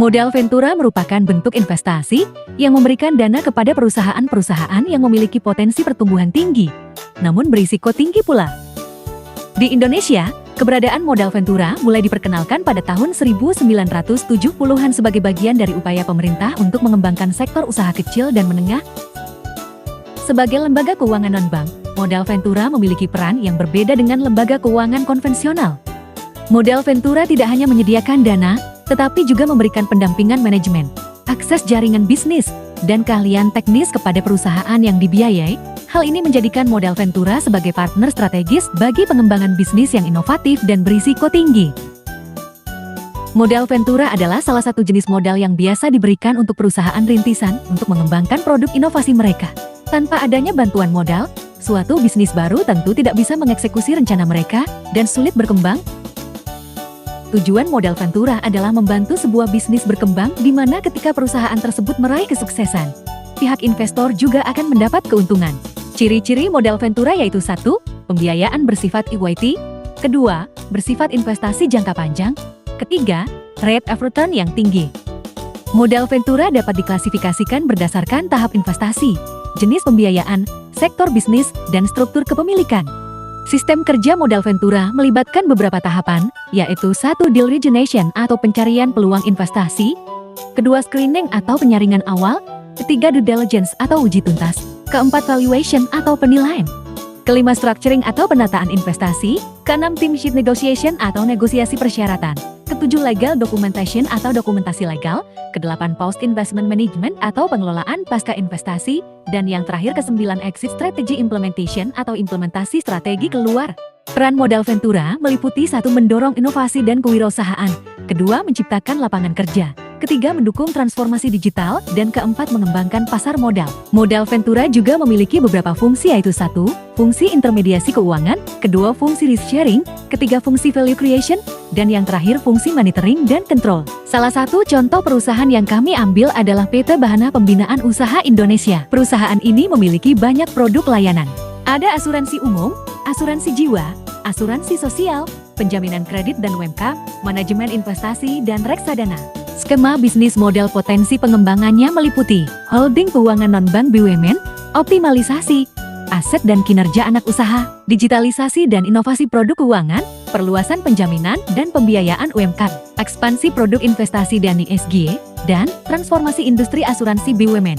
Modal ventura merupakan bentuk investasi yang memberikan dana kepada perusahaan-perusahaan yang memiliki potensi pertumbuhan tinggi, namun berisiko tinggi pula. Di Indonesia, keberadaan modal ventura mulai diperkenalkan pada tahun 1970-an sebagai bagian dari upaya pemerintah untuk mengembangkan sektor usaha kecil dan menengah. Sebagai lembaga keuangan non-bank, modal ventura memiliki peran yang berbeda dengan lembaga keuangan konvensional. Modal ventura tidak hanya menyediakan dana, tetapi juga memberikan pendampingan manajemen, akses jaringan bisnis, dan keahlian teknis kepada perusahaan yang dibiayai. Hal ini menjadikan modal ventura sebagai partner strategis bagi pengembangan bisnis yang inovatif dan berisiko tinggi. Modal ventura adalah salah satu jenis modal yang biasa diberikan untuk perusahaan rintisan untuk mengembangkan produk inovasi mereka. Tanpa adanya bantuan modal, suatu bisnis baru tentu tidak bisa mengeksekusi rencana mereka dan sulit berkembang. Tujuan modal ventura adalah membantu sebuah bisnis berkembang di mana ketika perusahaan tersebut meraih kesuksesan, pihak investor juga akan mendapat keuntungan. Ciri-ciri modal ventura yaitu 1. Pembiayaan bersifat EYT. 2. Bersifat investasi jangka panjang. 3. Rate of return yang tinggi. Modal ventura dapat diklasifikasikan berdasarkan tahap investasi, jenis pembiayaan, sektor bisnis, dan struktur kepemilikan. Sistem kerja modal ventura melibatkan beberapa tahapan, yaitu 1. Deal origination atau pencarian peluang investasi. 2. Screening atau penyaringan awal. 3. Due diligence atau uji tuntas. 4. Valuation atau penilaian. 5. Structuring atau penataan investasi. 6. Team sheet negotiation atau negosiasi persyaratan. 7. Legal documentation atau dokumentasi legal. 8. Post investment management atau pengelolaan pasca investasi. Dan yang terakhir 9. Exit strategy implementation atau implementasi strategi keluar. Peran modal ventura meliputi 1. Mendorong inovasi dan kewirausahaan. 2. Menciptakan lapangan kerja. 3. Mendukung transformasi digital. Dan 4. Mengembangkan pasar modal. Modal ventura juga memiliki beberapa fungsi yaitu 1. Fungsi intermediasi keuangan. 2. Fungsi risk sharing. 3. Fungsi value creation. Dan yang terakhir fungsi monitoring dan control. Salah satu contoh perusahaan yang kami ambil adalah PT Bahana Pembinaan Usaha Indonesia. Perusahaan ini memiliki banyak produk layanan. Ada asuransi umum, asuransi jiwa, asuransi sosial, penjaminan kredit dan UMKM, manajemen investasi, dan reksadana. Skema bisnis model potensi pengembangannya meliputi holding keuangan non-bank BUMN, optimalisasi aset dan kinerja anak usaha, digitalisasi dan inovasi produk keuangan, perluasan penjaminan dan pembiayaan UMKM, ekspansi produk investasi dan ESG, dan transformasi industri asuransi BUMN.